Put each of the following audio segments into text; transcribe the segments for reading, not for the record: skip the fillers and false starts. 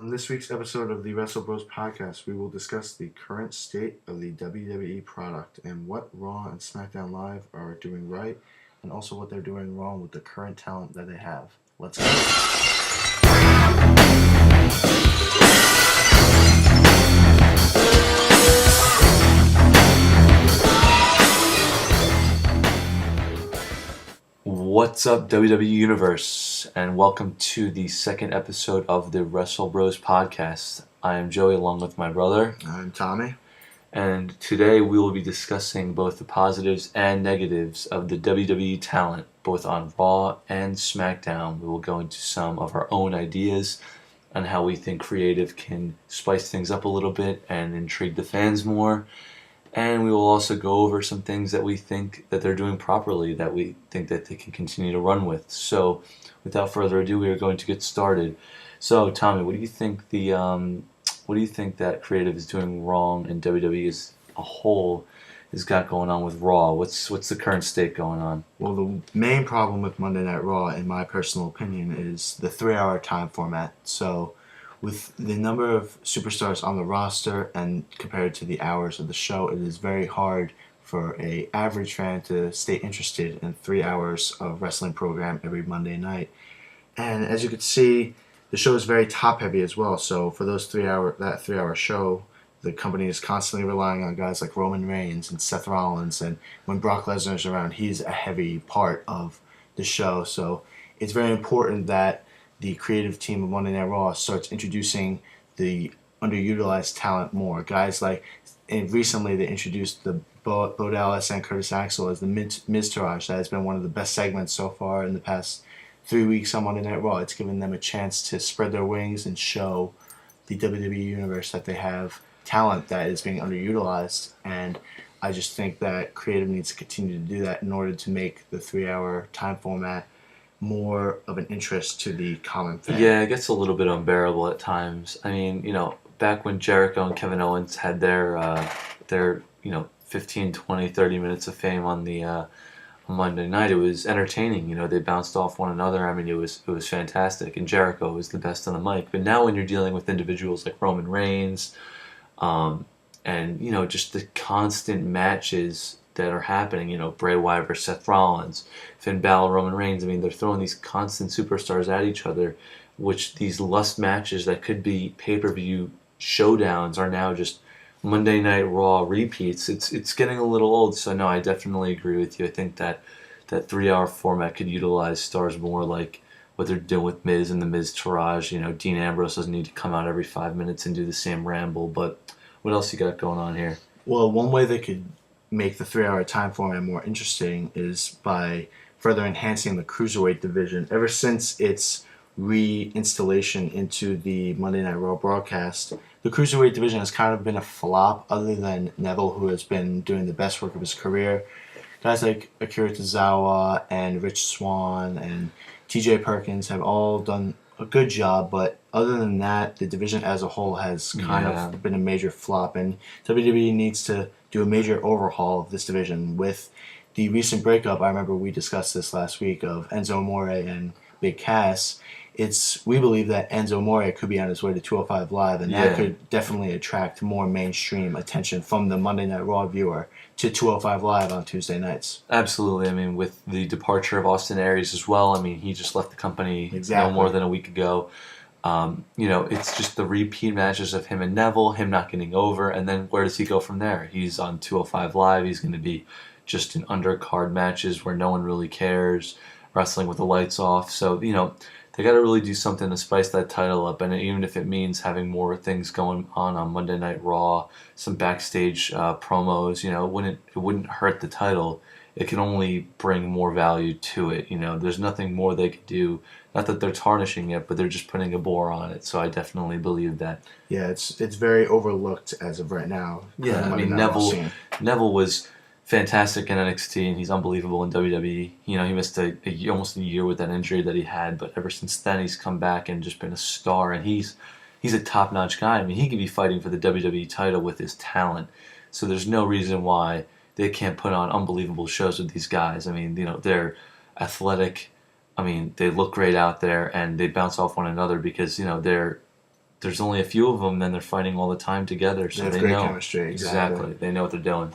On this week's episode of the Wrestlebros podcast, we will discuss the current state of the WWE product and what Raw and Smackdown Live are doing right, and also what they're doing wrong with the current talent that they have. Let's go. What's up, WWE Universe, and welcome to the second episode of the Wrestlebros podcast. I am Joey along with my brother. I'm Tommy. And today we will be discussing both the positives and negatives of the WWE talent, both on Raw and SmackDown. We will go into some of our own ideas on how we think creative can spice things up a little bit and intrigue the fans more. And we will also go over some things that we think that they're doing properly, that we think that they can continue to run with. So, without further ado, we are going to get started. So, Tommy, what do you think that creative is doing wrong and WWE as a whole has got going on with Raw? What's the current state going on? Well, the main problem with Monday Night Raw, in my personal opinion, is the 3-hour time format. So, with the number of superstars on the roster and compared to the hours of the show, it is very hard for an average fan to stay interested in 3 hours of wrestling program every Monday night. And as you can see, the show is very top heavy as well. So for that 3-hour show, the company is constantly relying on guys like Roman Reigns and Seth Rollins, and when Brock Lesnar is around, he's a heavy part of the show. So it's very important that the creative team of Monday Night Raw starts introducing the underutilized talent more. Guys like, and recently they introduced the Bo Dallas and Curtis Axel as the Miz Taraj. That has been one of the best segments so far in the past 3 weeks on Monday Night Raw. It's given them a chance to spread their wings and show the WWE Universe that they have talent that is being underutilized. And I just think that creative needs to continue to do that in order to make the 3-hour time format more of an interest to the common fan. Yeah, it gets a little bit unbearable at times. I mean, back when Jericho and Kevin Owens had their 15, 20, 30 minutes of fame on the on Monday night, it was entertaining. They bounced off one another. I mean, it was fantastic, and Jericho was the best on the mic. But now when you're dealing with individuals like Roman Reigns, and just the constant matches that are happening, Bray Wyatt versus Seth Rollins, Finn Balor, Roman Reigns. I mean, they're throwing these constant superstars at each other, which these lust matches that could be pay-per-view showdowns are now just Monday Night Raw repeats. It's getting a little old, so no, I definitely agree with you. I think that 3-hour format could utilize stars more, like what they're doing with Miz and the Miz Taraj. Dean Ambrose doesn't need to come out every 5 minutes and do the same ramble, but what else you got going on here? Well, one way they could make the 3-hour time format more interesting is by further enhancing the cruiserweight division. Ever since its reinstallation into the Monday Night Raw broadcast, the cruiserweight division has kind of been a flop, other than Neville, who has been doing the best work of his career. Guys like Akira Tozawa and Rich Swann and TJ Perkins have all done a good job, but other than that, the division as a whole has kind of been a major flop, and WWE needs to do a major overhaul of this division. With the recent breakup, I remember we discussed this last week, of Enzo Amore and Big Cass. We believe that Enzo Amore could be on his way to 205 Live, and that could definitely attract more mainstream attention from the Monday Night Raw viewer to 205 Live on Tuesday nights. Absolutely. I mean, with the departure of Austin Aries as well, I mean, he just left the company no more than a week ago. It's just the repeat matches of him and Neville, him not getting over, and then where does he go from there? He's on 205 Live. He's going to be just in undercard matches where no one really cares, wrestling with the lights off. So, they got to really do something to spice that title up, and even if it means having more things going on Monday Night Raw, some backstage promos, it wouldn't hurt the title. It can only bring more value to it. There's nothing more they could do. Not that they're tarnishing it, but they're just putting a bore on it. So I definitely believe that. Yeah, it's very overlooked as of right now. Yeah, I mean, Neville was fantastic in NXT, and he's unbelievable in WWE. He missed almost a year with that injury that he had, but ever since then he's come back and just been a star, and he's a top-notch guy. I mean, he could be fighting for the WWE title with his talent. So there's no reason why they can't put on unbelievable shows with these guys. I mean, they're athletic. I mean, they look great out there, and they bounce off one another because, they're there's only a few of them, then they're fighting all the time together. So They have they great know. chemistry, exactly. They know what they're doing.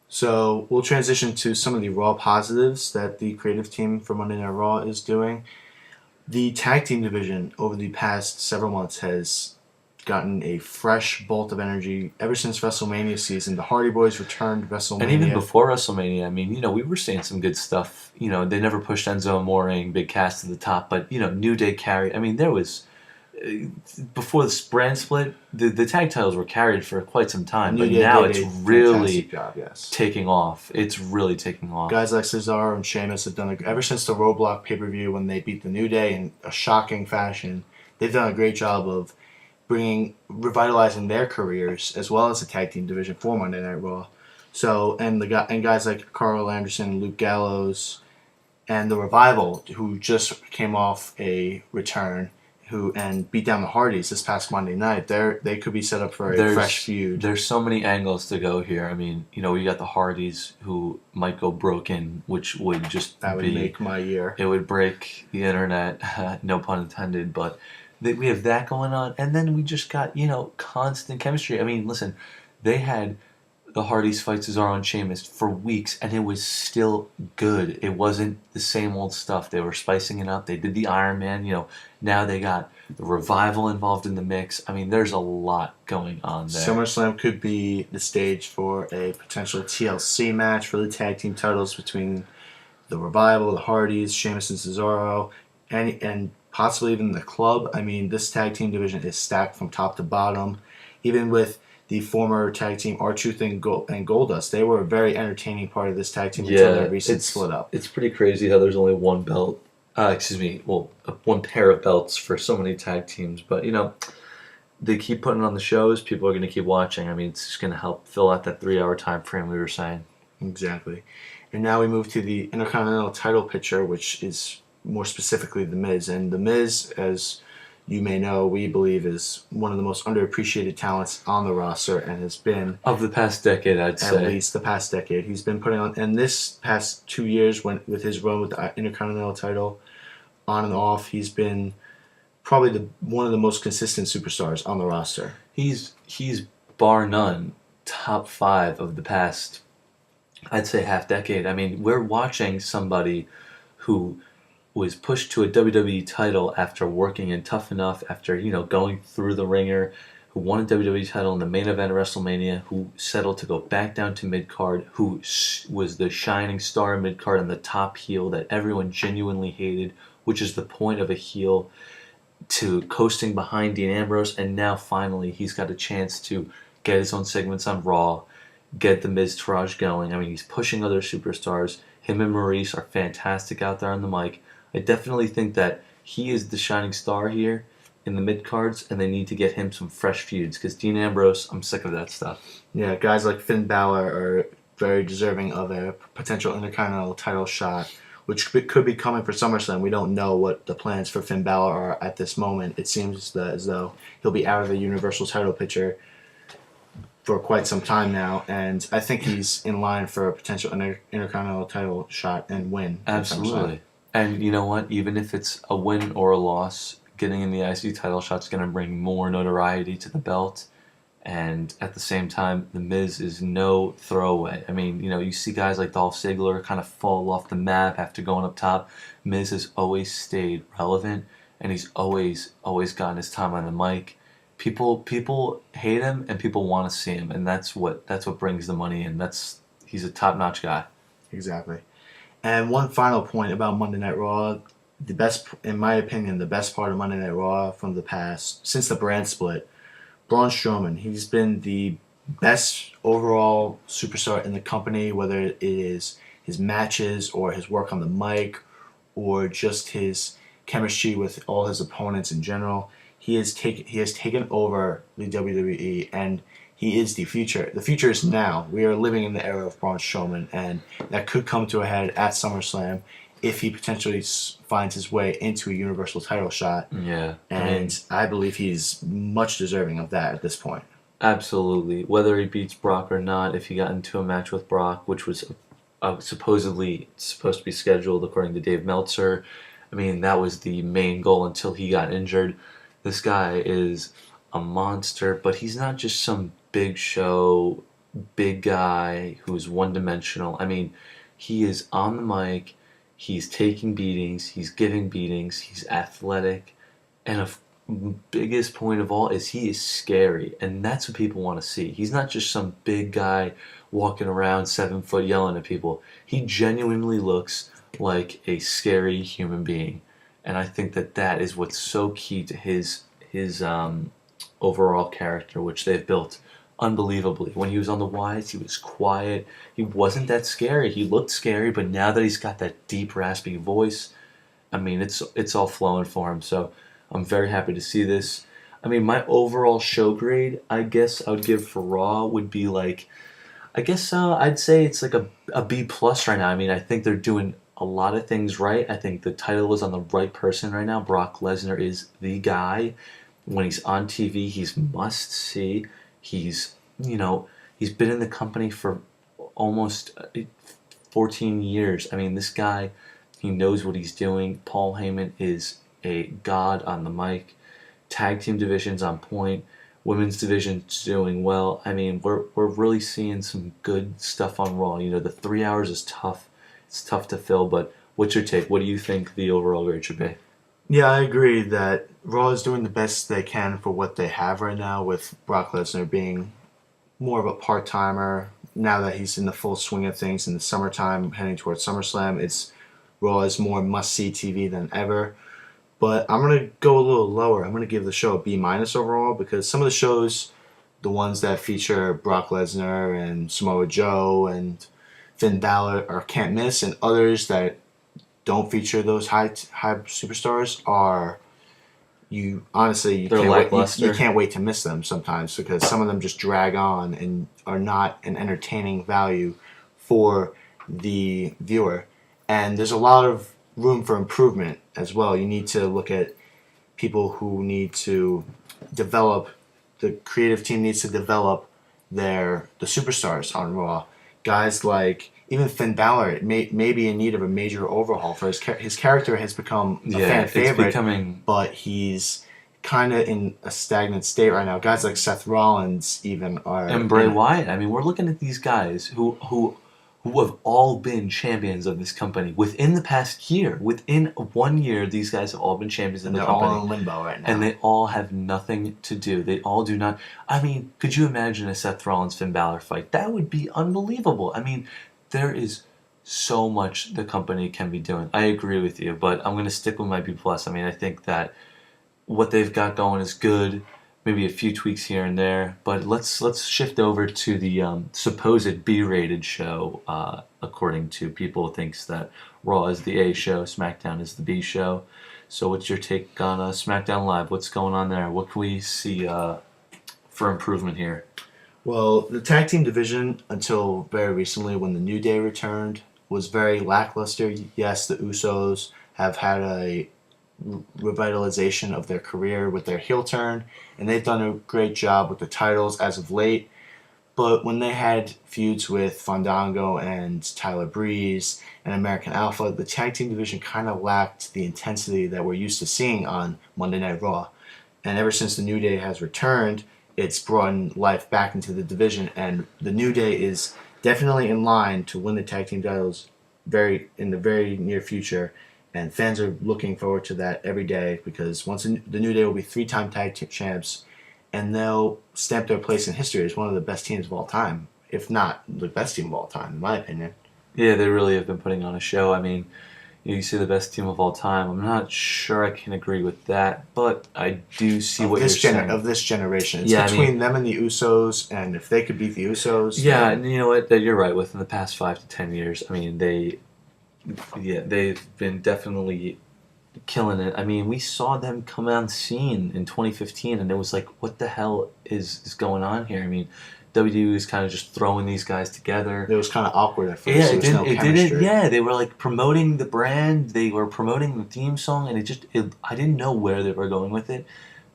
So we'll transition to some of the Raw positives that the creative team for Monday Night Raw is doing. The tag team division over the past several months has gotten a fresh bolt of energy ever since WrestleMania season. The Hardy Boys returned WrestleMania. And even before WrestleMania, I mean, we were seeing some good stuff. They never pushed Enzo Amore, big cast to the top, but, New Day carried. I mean, there was, before the brand split, the tag titles were carried for quite some time, but now it's really taking off. It's really taking off. Guys like Cesaro and Sheamus have done, ever since the Roadblock pay-per-view when they beat the New Day in a shocking fashion, they've done a great job of revitalizing their careers as well as the tag team division for Monday Night Raw. So and guys like Carl Anderson and Luke Gallows and the Revival, who just came off a return, and beat down the Hardys this past Monday night. They could be set up for a fresh feud. There's so many angles to go here. I mean, we got the Hardys who might go broken, which would just make my year. It would break the internet, no pun intended, but we have that going on, and then we just got, constant chemistry. I mean, listen, they had the Hardys fight Cesaro and Sheamus for weeks, and it was still good. It wasn't the same old stuff. They were spicing it up. They did the Iron Man, now they got the Revival involved in the mix. I mean, there's a lot going on there. SummerSlam could be the stage for a potential TLC match for the tag team titles between the Revival, the Hardys, Sheamus and Cesaro, and possibly even the Club. I mean, this tag team division is stacked from top to bottom. Even with the former tag team R-Truth and Goldust, they were a very entertaining part of this tag team until their recent split up. It's pretty crazy how there's only one belt. One pair of belts for so many tag teams. But, they keep putting on the shows. People are going to keep watching. I mean, it's just going to help fill out that 3-hour time frame we were saying. Exactly. And now we move to the Intercontinental title picture, which is more specifically The Miz. And The Miz, as you may know, we believe is one of the most underappreciated talents on the roster and has been... Of the past decade, I'd say. At least the past decade. He's been putting on... And this past 2 years, with his run with the Intercontinental title, on and off, he's been probably one of the most consistent superstars on the roster. He's bar none, top 5 of the past, I'd say, half decade. I mean, we're watching somebody who was pushed to a WWE title after working in Tough Enough, after, going through the ringer, who won a WWE title in the main event of WrestleMania, who settled to go back down to mid-card, who was the shining star in mid-card and the top heel that everyone genuinely hated, which is the point of a heel, to coasting behind Dean Ambrose, and now finally he's got a chance to get his own segments on Raw, get the Miz Taraj going. I mean, he's pushing other superstars. Him and Maurice are fantastic out there on the mic. I definitely think that he is the shining star here in the mid-cards, and they need to get him some fresh feuds, because Dean Ambrose, I'm sick of that stuff. Yeah, guys like Finn Balor are very deserving of a potential Intercontinental title shot, which could be coming for SummerSlam. We don't know what the plans for Finn Balor are at this moment. It seems as though he'll be out of the Universal title picture for quite some time now, and I think he's in line for a potential Intercontinental title shot and win. Absolutely. And you know what? Even if it's a win or a loss, getting in the IC title shot is going to bring more notoriety to the belt. And at the same time, The Miz is no throwaway. I mean, you see guys like Dolph Ziggler kind of fall off the map after going up top. Miz has always stayed relevant, and he's always gotten his time on the mic. People hate him, and people want to see him, and that's what brings the money in. He's a top-notch guy. Exactly. And one final point about Monday Night Raw, in my opinion, the best part of Monday Night Raw from the past, since the brand split, Braun Strowman. He's been the best overall superstar in the company, whether it is his matches or his work on the mic or just his chemistry with all his opponents in general. He has taken over the WWE, and he is the future. The future is now. We are living in the era of Braun Strowman, and that could come to a head at SummerSlam if he potentially finds his way into a Universal title shot. Yeah. And I believe he's much deserving of that at this point. Absolutely. Whether he beats Brock or not, if he got into a match with Brock, which was supposedly supposed to be scheduled according to Dave Meltzer, I mean, that was the main goal until he got injured. This guy is a monster, but he's not just some big show, big guy who's one-dimensional. I mean, he is on the mic, he's taking beatings, he's giving beatings, he's athletic, and biggest point of all is he is scary, and that's what people want to see. He's not just some big guy walking around 7 foot yelling at people. He genuinely looks like a scary human being, and I think that that is what's so key to his overall character, which they've built unbelievably. When he was on the Wise, he was quiet. He wasn't that scary. He looked scary, but now that he's got that deep, raspy voice, I mean, it's all flowing for him. So I'm very happy to see this. I mean, my overall show grade, I guess I would give for Raw would be like, I guess I'd say it's like a B plus right now. I mean, I think they're doing a lot of things right. I think the title is on the right person right now. Brock Lesnar is the guy. When he's on TV, he's must see. He's been in the company for almost 14 years. I mean, this guy, he knows what he's doing. Paul Heyman is a god on the mic. Tag team division's on point. Women's division's doing well. I mean, we're really seeing some good stuff on Raw. You know, the 3 hours is tough. It's tough to fill, but what's your take? What do you think the overall grade should be? Yeah, I agree that Raw is doing the best they can for what they have right now, with Brock Lesnar being more of a part-timer. Now that he's in the full swing of things in the summertime, heading towards SummerSlam, Raw is more must-see TV than ever. But I'm going to go a little lower. I'm going to give the show a B- overall, because some of the shows, the ones that feature Brock Lesnar and Samoa Joe and Finn Balor, are can't miss, and others that don't feature those high superstars are, you They're lackluster. you can't wait to miss them sometimes, because some of them just drag on and are not an entertaining value for the viewer. And there's a lot of room for improvement as well. You need to look at people who need to develop, the creative team needs to develop the superstars on Raw. Guys like even Finn Balor may be in need of a major overhaul. For his character has become a fan favorite, but he's kind of in a stagnant state right now. Guys like Seth Rollins even are, and Bray Wyatt. I mean, we're looking at these guys who have all been champions of this company within the past year. Within 1 year, these guys have all been champions of the company. They're all in limbo right now. And they all have nothing to do. They all do not. I mean, could you imagine a Seth Rollins-Finn Balor fight? That would be unbelievable. I mean, there is so much the company can be doing. I agree with you, but I'm going to stick with my B+. I mean, I think that what they've got going is good. Maybe a few tweaks here and there, but let's shift over to the supposed B-rated show. According to people, thinks that Raw is the A show, SmackDown is the B show. So, what's your take on SmackDown Live? What's going on there? What can we see for improvement here? Well, the tag team division, until very recently when the New Day returned, was very lackluster. Yes, the Usos have had a revitalization of their career with their heel turn, and they've done a great job with the titles as of late. But when they had feuds with Fandango and Tyler Breeze and American Alpha, the tag team division kind of lacked the intensity that we're used to seeing on Monday Night Raw. And ever since the New Day has returned, it's brought life back into the division, and the New Day is definitely in line to win the tag team titles in the very near future. And fans are looking forward to that every day, because once the New Day will be 3-time tag team champs, and they'll stamp their place in history as one of the best teams of all time, if not the best team of all time, in my opinion. Yeah, they really have been putting on a show. I mean, you see the best team of all time. I'm not sure I can agree with that, but I do see what you're saying. Of this generation. It's between them and the Usos, and if they could beat the Usos... Yeah, and you know what? You're right. Within the past 5 to 10 years, I mean, they've been definitely killing it. I mean, we saw them come on scene in 2015, and it was like, what the hell is going on here? I mean, WWE is kind of just throwing these guys together. It was kind of awkward at first. Yeah, it didn't. Yeah, they were like promoting the brand, they were promoting the theme song, and I didn't know where they were going with it.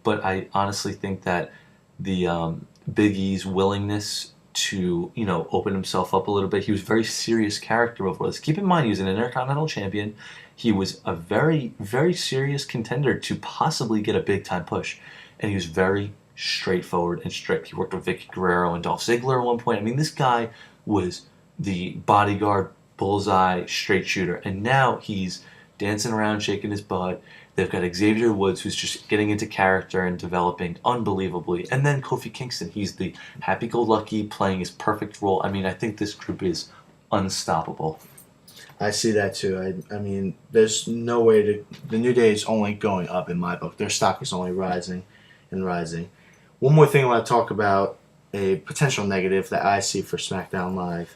But I honestly think that the Big E's willingness to open himself up a little bit. He was a very serious character before this. Keep in mind, he was an Intercontinental Champion. He was a very, very serious contender to possibly get a big time push, and he was very straightforward and strict. He worked with Vicky Guerrero and Dolph Ziggler at one point. I mean, this guy was the bodyguard, bullseye, straight shooter, and now he's dancing around, shaking his butt. They've got Xavier Woods, who's just getting into character and developing unbelievably. And then Kofi Kingston, he's the happy-go-lucky, playing his perfect role. I mean, I think this group is unstoppable. I see that too. I mean, there's no way to. The New Day is only going up in my book. Their stock is only rising and rising. One more thing I want to talk about, a potential negative that I see for SmackDown Live.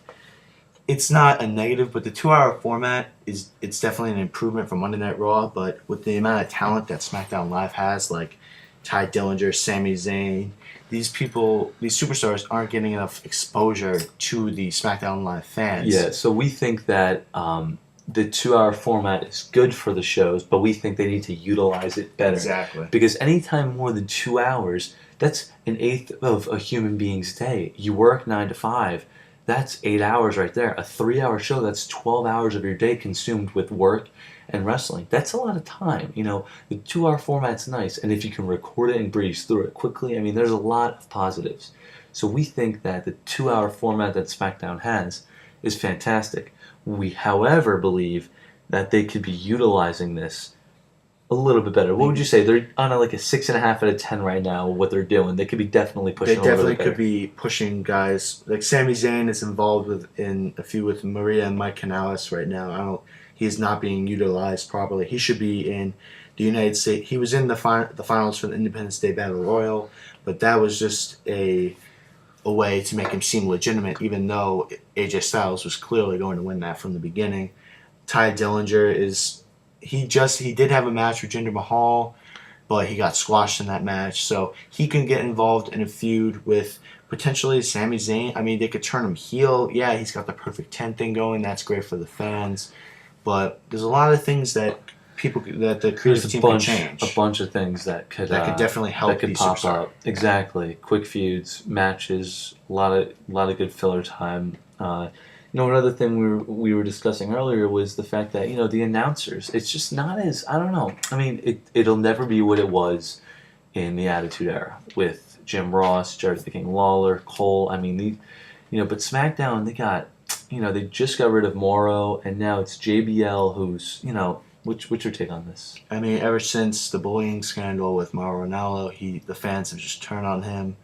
It's not a negative, but the 2-hour format it's definitely an improvement from Monday Night Raw. But with the amount of talent that SmackDown Live has, like Ty Dillinger, Sami Zayn, these superstars aren't getting enough exposure to the SmackDown Live fans. Yeah, so we think that the 2-hour format is good for the shows, but we think they need to utilize it better. Exactly. Because anytime more than 2 hours, that's an eighth of a human being's day. You work 9 to 5. That's 8 hours right there. A 3-hour show, that's 12 hours of your day consumed with work and wrestling. That's a lot of time. You know, the 2-hour format's nice, and if you can record it and breeze through it quickly, I mean, there's a lot of positives. So we think that the 2-hour format that SmackDown has is fantastic. We, however, believe that they could be utilizing this a little bit better. What would you say? They're on like a 6.5 out of 10 right now. What they're doing, they could be definitely pushing. They definitely could be pushing guys like Sami Zayn is involved in a feud with Maria and Mike Kanellis right now. He's not being utilized properly. He should be in the United States. He was in the finals for the Independence Day Battle Royal, but that was just a way to make him seem legitimate, even though AJ Styles was clearly going to win that from the beginning. Ty Dillinger he did have a match with Jinder Mahal, but he got squashed in that match. So he can get involved in a feud with potentially Sami Zayn. I mean, they could turn him heel. Yeah, he's got the perfect 10 thing going. That's great for the fans. But there's a lot of things that the creative team can change. A bunch of things that could definitely help. That could pop up. Exactly. Quick feuds, matches, a lot of good filler time. Another thing we were discussing earlier was the fact that the announcers. It's just not as, I don't know. I mean, it'll never be what it was in the Attitude Era with Jim Ross, Jerry the King Lawler, Cole. I mean, but SmackDown, they just got rid of Morrow, and now it's JBL who's What's your take on this? I mean, ever since the bullying scandal with Mauro Ranallo, the fans have just turned on him.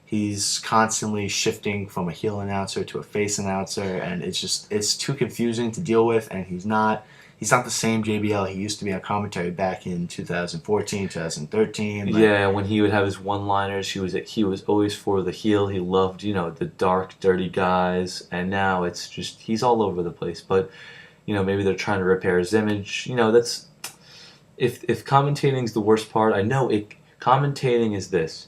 He's constantly shifting from a heel announcer to a face announcer, and it's too confusing to deal with, and he's not the same JBL he used to be on commentary back in 2014, 2013. Yeah, when he would have his one-liners, he was always for the heel. He loved, the dark, dirty guys, and now it's just he's all over the place. But maybe they're trying to repair his image. That's if commentating's the worst part. I know commentating is this.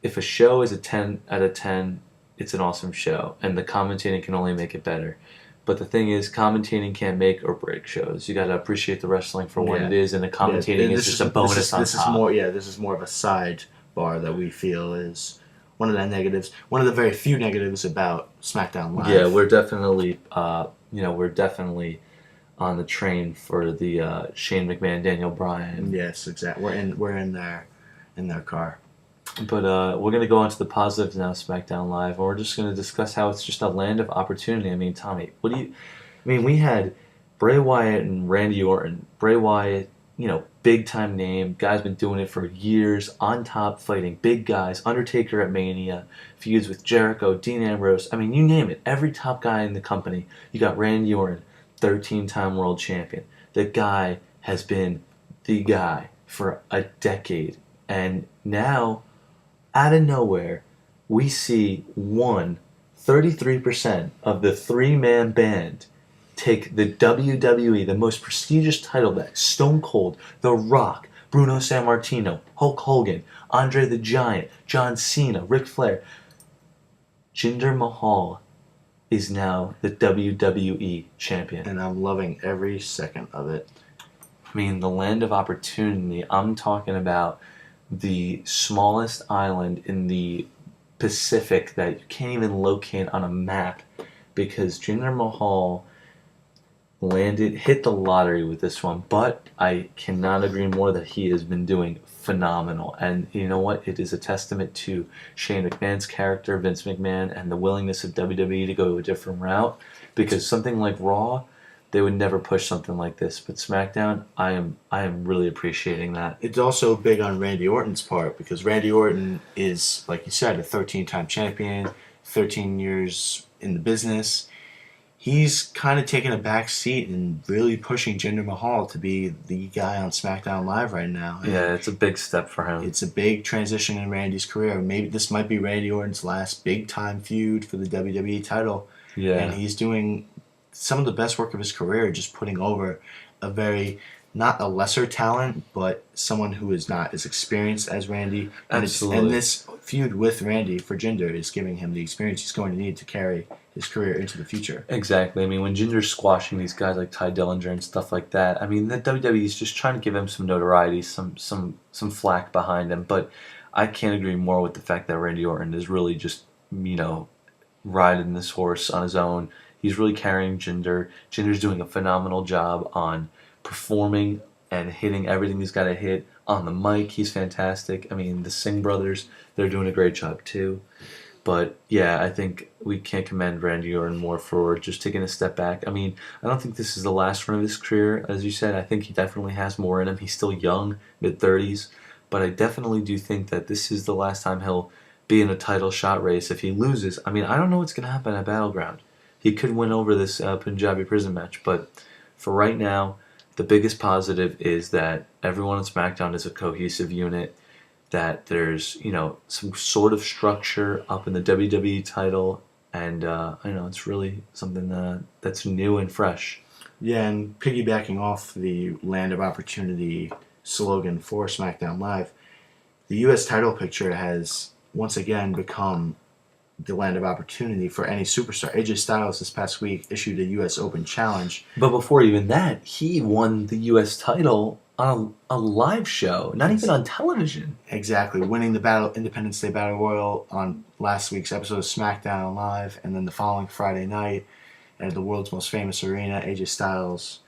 If a show is a 10 out of 10, it's an awesome show, and the commentating can only make it better. But the thing is, commentating can't make or break shows. You got to appreciate the wrestling for what it is, and the commentating is just a bonus on top. This is more of a sidebar that we feel is one of the negatives. One of the very few negatives about SmackDown Live. Yeah, we're definitely, on the train for the Shane McMahon, Daniel Bryan. Yes, exactly. We're in their car. But we're going to go on to the positives now, SmackDown Live, and we're just going to discuss how it's just a land of opportunity. I mean, Tommy, we had Bray Wyatt and Randy Orton. Bray Wyatt, big-time name. Guy's been doing it for years, on top, fighting big guys. Undertaker at Mania, feuds with Jericho, Dean Ambrose. I mean, you name it. Every top guy in the company. You got Randy Orton, 13-time world champion. The guy has been the guy for a decade. And now, out of nowhere, we see 33% of the three-man band take the WWE, the most prestigious title back. Stone Cold, The Rock, Bruno Sammartino, Hulk Hogan, Andre the Giant, John Cena, Ric Flair. Jinder Mahal is now the WWE champion. And I'm loving every second of it. I mean, the land of opportunity. I'm talking about the smallest island in the Pacific that you can't even locate on a map, because Jinder Mahal hit the lottery with this one, but I cannot agree more that he has been doing phenomenal. And you know what? It is a testament to Shane McMahon's character, Vince McMahon, and the willingness of WWE to go a different route. Because something like Raw, they would never push something like this. But SmackDown, I am really appreciating that. It's also big on Randy Orton's part because Randy Orton is, like you said, a 13-time champion, 13 years in the business. He's kind of taking a back seat and really pushing Jinder Mahal to be the guy on SmackDown Live right now. And Yeah, it's a big step for him. it's a big transition in Randy's career. Maybe this might be Randy Orton's last big-time feud for the WWE title. Yeah. And he's doing some of the best work of his career, just putting over a very, not a lesser talent, but someone who is not as experienced as Randy. Absolutely. And this feud with Randy for Jinder is giving him the experience he's going to need to carry his career into the future. Exactly. I mean, when Ginger's squashing these guys like Ty Dillinger and stuff like that, I mean, the WWE is just trying to give him some notoriety, some flack behind him. But I can't agree more with the fact that Randy Orton is really just, riding this horse on his own. He's really carrying Jinder. Jinder's doing a phenomenal job on performing and hitting everything he's got to hit. On the mic, he's fantastic. I mean, the Singh brothers, they're doing a great job too. But yeah, I think we can't commend Randy Orton more for just taking a step back. I mean, I don't think this is the last run of his career. As you said, I think he definitely has more in him. He's still young, mid-30s. But I definitely do think that this is the last time he'll be in a title shot race. If he loses, I mean, I don't know what's going to happen at Battleground. He could win over this Punjabi prison match. But for right now, the biggest positive is that everyone on SmackDown is a cohesive unit, that there's, some sort of structure up in the WWE title, and it's really something that's new and fresh. Yeah, and piggybacking off the Land of Opportunity slogan for SmackDown Live, the U.S. title picture has once again become the land of opportunity for any superstar. AJ Styles this past week issued a U.S. Open challenge. But before even that, he won the U.S. title on a live show, not even on television. Exactly, winning the Independence Day Battle Royal on last week's episode of SmackDown Live, and then the following Friday night at the world's most famous arena, AJ Styles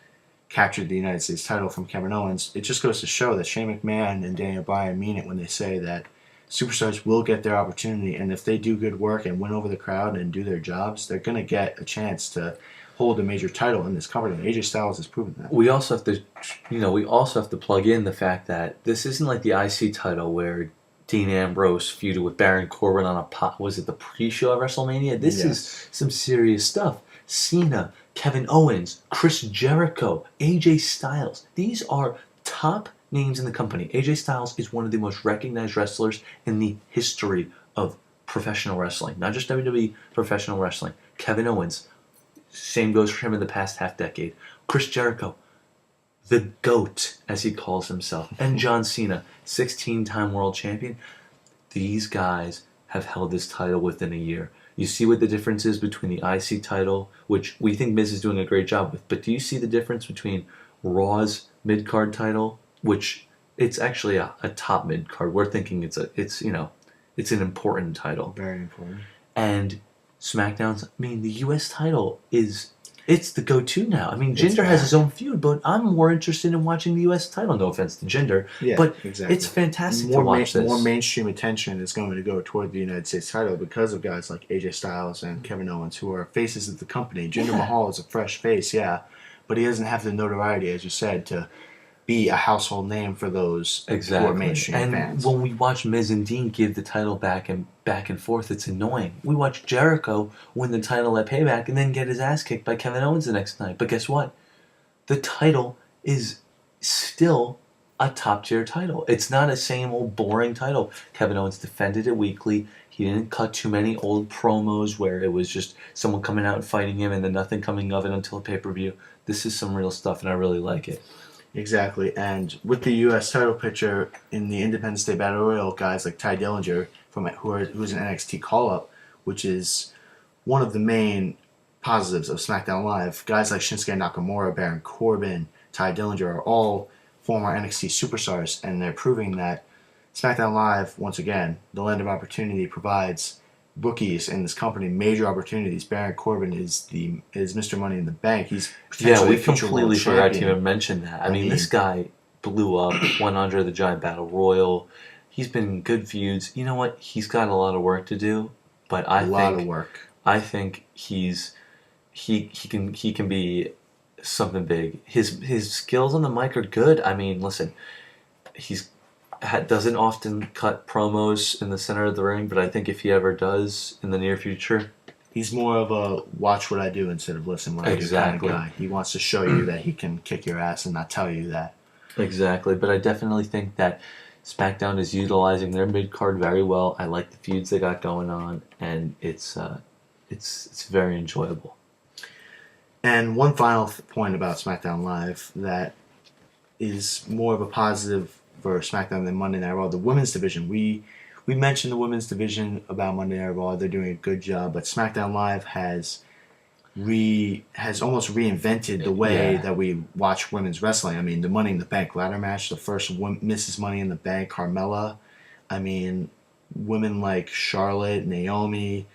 captured the United States title from Kevin Owens. It just goes to show that Shane McMahon and Daniel Bryan mean it when they say that superstars will get their opportunity, and if they do good work and win over the crowd and do their jobs, they're going to get a chance to hold a major title in this company. AJ Styles has proven that. We also have to plug in the fact that this isn't like the IC title where Dean Ambrose feuded with Baron Corbin on was it the pre-show at WrestleMania? This is some serious stuff. Cena, Kevin Owens, Chris Jericho, AJ Styles. These are top names in the company. AJ Styles is one of the most recognized wrestlers in the history of professional wrestling. Not just WWE, professional wrestling. Kevin Owens, same goes for him in the past half decade. Chris Jericho, the GOAT, as he calls himself. And John Cena, 16-time world champion. These guys have held this title within a year. You see what the difference is between the IC title, which we think Miz is doing a great job with, but do you see the difference between Raw's mid-card title, which it's actually a top mid-card. We're thinking it's an important title. Very important. And SmackDown's, the U.S. title it's the go-to now. Jinder has his own feud, but I'm more interested in watching the U.S. title. No offense to Jinder, but exactly. It's fantastic to watch this. More mainstream attention is going to go toward the United States title because of guys like AJ Styles and Kevin Owens, who are faces of the company. Jinder Mahal is a fresh face, but he doesn't have the notoriety, as you said, to be a household name for those who are mainstream fans. And when we watch Miz and Dean give the title back and forth, it's annoying. We watch Jericho win the title at Payback and then get his ass kicked by Kevin Owens the next night. But guess what? The title is still a top-tier title. It's not a same old boring title. Kevin Owens defended it weekly. He didn't cut too many old promos where it was just someone coming out and fighting him and then nothing coming of it until a pay-per-view. This is some real stuff, and I really like it. Exactly, and with the U.S. title picture in the Independence Day Battle Royal, guys like Ty Dillinger, who's an NXT call-up, which is one of the main positives of SmackDown Live. Guys like Shinsuke Nakamura, Baron Corbin, Ty Dillinger are all former NXT superstars, and they're proving that SmackDown Live, once again, the land of opportunity, provides rookies in this company major opportunities. Baron Corbin is Mr. Money in the Bank. He's Yeah, potentially we a future world completely forgot to champion. even mention that. I mean, mean, this guy blew up, went under the Giant Battle Royal. He's been in good feuds. You know what? He's got a lot of work to do, but a lot of work. I think he can be something big. His skills on the mic are good. I mean, listen, he's doesn't often cut promos in the center of the ring, but I think if he ever does in the near future, He's more of a watch what I do instead of listen what I do kind of guy. He wants to show you that he can kick your ass and not tell you that. Exactly, but I definitely think that SmackDown is utilizing their mid card very well. I like the feuds they got going on, and it's very enjoyable. And one final point about SmackDown Live that is more of a positive for SmackDown than Monday Night Raw. The women's division. We mentioned the women's division about Monday Night Raw. They're doing a good job, but SmackDown Live has almost reinvented the way that we watch women's wrestling. I mean, the Money in the Bank ladder match, the first Mrs. Money in the Bank, Carmella. I mean, women like Charlotte, Naomi,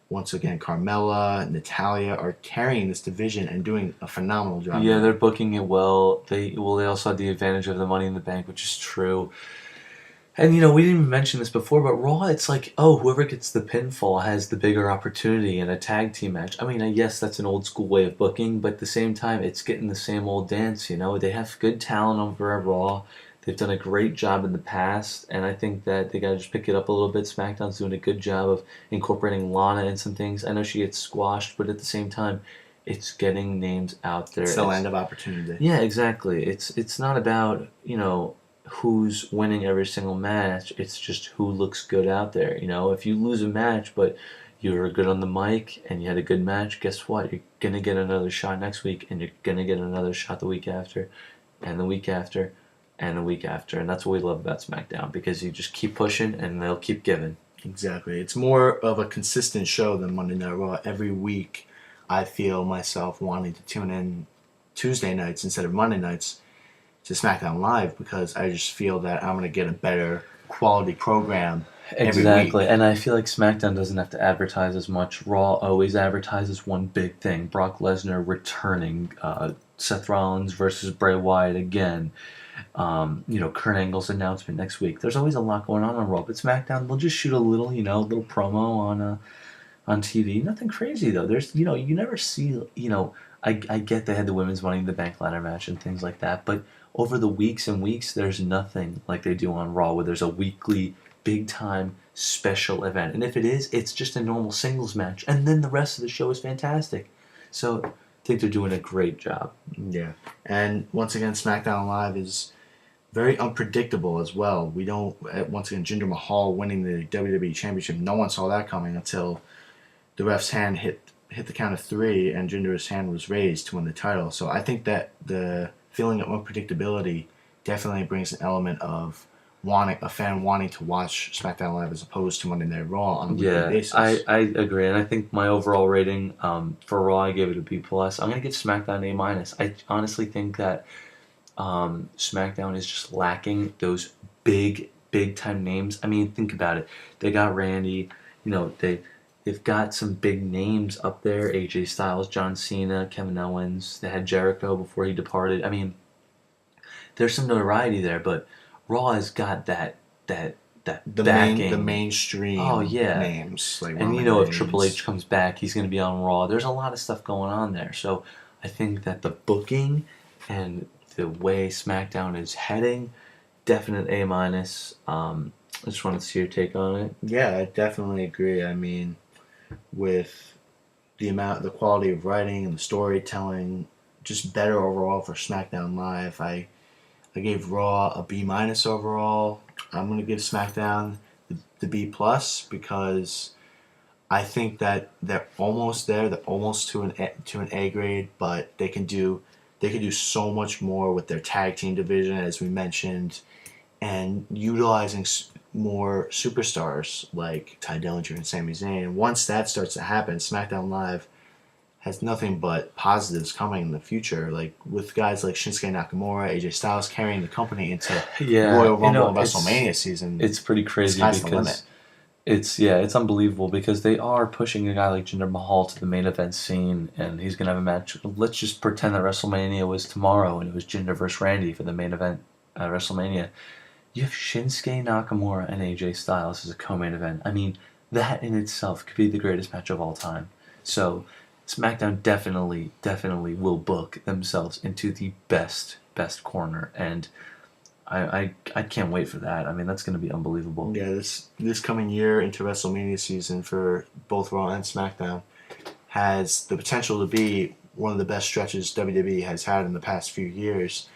once again, Carmella, Natalia are carrying this division and doing a phenomenal job. Yeah, they're booking it well. They also had the advantage of the Money in the Bank, which is true. And, we didn't even mention this before, but Raw, it's like, whoever gets the pinfall has the bigger opportunity in a tag team match. I mean, yes, that's an old school way of booking, but at the same time, it's getting the same old dance, They have good talent over at Raw. They've done a great job in the past, and I think that they got to just pick it up a little bit. SmackDown's doing a good job of incorporating Lana in some things. I know she gets squashed, but at the same time, it's getting names out there. It's the land of opportunity. Yeah, exactly. It's not about, who's winning every single match. It's just who looks good out there. If you lose a match, but you were good on the mic and you had a good match, guess what? You're going to get another shot next week, and you're going to get another shot the week after, and the week after, and the week after. And that's what we love about SmackDown, because you just keep pushing and they'll keep giving. Exactly. It's more of a consistent show than Monday Night Raw. Every week I feel myself wanting to tune in Tuesday nights instead of Monday nights to SmackDown Live, because I just feel that I'm going to get a better quality program every Exactly. week. And I feel like SmackDown doesn't have to advertise as much. Raw always advertises one big thing: Brock Lesnar returning, Seth Rollins versus Bray Wyatt again, Kurt Angle's announcement next week. There's always a lot going on Raw, but SmackDown, they'll just shoot a little, little promo on TV. Nothing crazy though. There's, you never see, I get they had the women's Money in the Bank ladder match and things like that, but over the weeks and weeks, there's nothing like they do on Raw, where there's a weekly, big-time, special event. And if it is, it's just a normal singles match, and then the rest of the show is fantastic. So I think they're doing a great job. Yeah. And once again, SmackDown Live is very unpredictable as well. We don't, once again, Jinder Mahal winning the WWE Championship, no one saw that coming until the ref's hand hit the count of 3 and Jinder's hand was raised to win the title. So I think that the feeling of unpredictability definitely brings an element of a fan wanting to watch SmackDown Live as opposed to Monday Night Raw on a weekly basis. I agree, and I think my overall rating for Raw, I gave it a B+. I'm going to give SmackDown A-. I honestly think that SmackDown is just lacking those big time names. I mean, think about it. They got Randy, they've got some big names up there: AJ Styles, John Cena, Kevin Owens. They had Jericho before he departed. I mean, there's some notoriety there, but Raw has got that backing. The mainstream names. Like and if Triple H comes back, he's going to be on Raw. There's a lot of stuff going on there. So I think that the booking and the way SmackDown is heading, definite A-. I just wanted to see your take on it. Yeah, I definitely agree. I mean, with the quality of writing and the storytelling, just better overall for SmackDown Live. I gave Raw a B- overall. I'm going to give SmackDown the B+ because I think that they're almost there. They're almost to an A grade, but they can do so much more with their tag team division, as we mentioned, and utilizing more superstars like Ty Dillinger and Sami Zayn. Once that starts to happen, SmackDown Live has nothing but positives coming in the future, like with guys like Shinsuke Nakamura, AJ Styles carrying the company into Royal Rumble and WrestleMania season. It's pretty crazy the limit. It's unbelievable because they are pushing a guy like Jinder Mahal to the main event scene, and he's gonna have a match. Let's just pretend that WrestleMania was tomorrow, and it was Jinder versus Randy for the main event at WrestleMania. You have Shinsuke Nakamura and AJ Styles as a co-main event. I mean, that in itself could be the greatest match of all time. So, SmackDown definitely will book themselves into the best corner, and I can't wait for that. I mean, that's going to be unbelievable. Yeah, this coming year into WrestleMania season for both Raw and SmackDown has the potential to be one of the best stretches WWE has had in the past few years,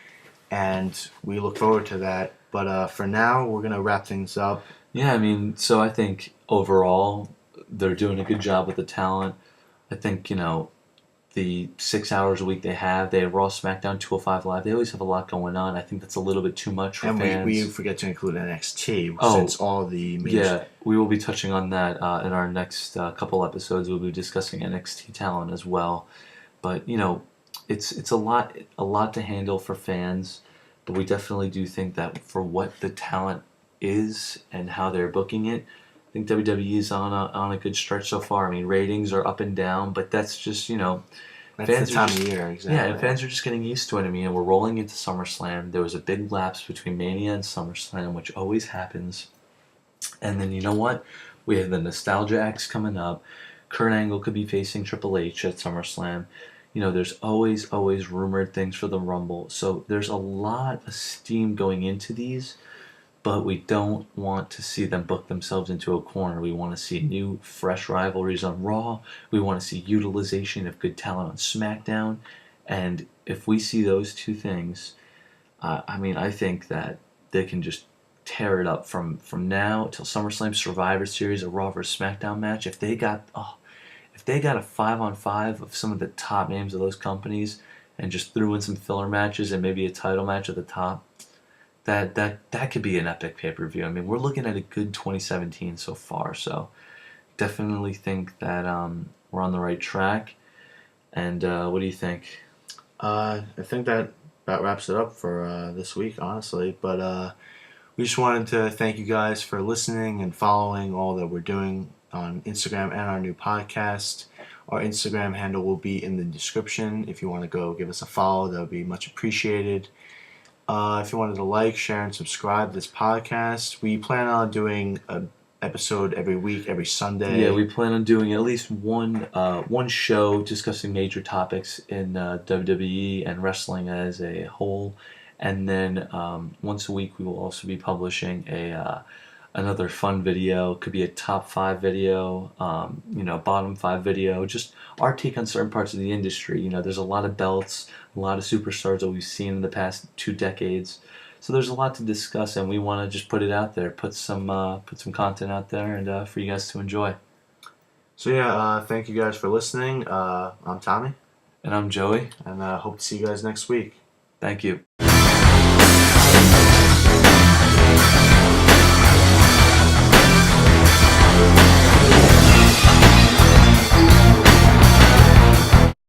and we look forward to that. But for now, we're gonna wrap things up. Yeah, I mean, so I think overall they're doing a good job with the talent. I think, the 6 hours a week they have Raw, SmackDown, 205 Live. They always have a lot going on. I think that's a little bit too much for And fans. we forget to include NXT Oh, since all the major... Yeah, we will be touching on that in our next couple episodes. We'll be discussing NXT talent as well. But it's a lot to handle for fans. But we definitely do think that for what the talent is and how they're booking it, I think WWE is on a good stretch so far. I mean, ratings are up and down, but that's just That's fans the time are of year, exactly. yeah, and fans are just getting used to it. I mean, we're rolling into SummerSlam. There was a big lapse between Mania and SummerSlam, which always happens. And then you know what? We have the Nostalgia Acts coming up. Kurt Angle could be facing Triple H at SummerSlam. There's always rumored things for the Rumble. So there's a lot of steam going into these, but we don't want to see them book themselves into a corner. We want to see new, fresh rivalries on Raw. We want to see utilization of good talent on SmackDown. And if we see those two things, I think that they can just tear it up from now till SummerSlam, Survivor Series, a Raw vs SmackDown match. If they got a 5-on-5 of some of the top names of those companies and just threw in some filler matches and maybe a title match at the top, that could be an epic pay-per-view. I mean, we're looking at a good 2017 so far, so definitely think that we're on the right track. And what do you think? I think that wraps it up for this week, honestly. But we just wanted to thank you guys for listening and following all that we're doing on Instagram and our new podcast. Our Instagram handle will be in the description. If you want to go give us a follow, that would be much appreciated. If you wanted to like, share, and subscribe to this podcast, we plan on doing an episode every week, every Sunday. Yeah, we plan on doing at least one show discussing major topics in WWE and wrestling as a whole, and then once a week we will also be publishing another fun video. Could be a top 5 video, bottom 5 video, just our take on certain parts of the industry. There's a lot of belts, a lot of superstars that we've seen in the past 2 decades. So there's a lot to discuss, and we want to just put it out there, put some content out there, and for you guys to enjoy. So yeah, thank you guys for listening. I'm Tommy. And I'm Joey. And hope to see you guys next week. Thank you.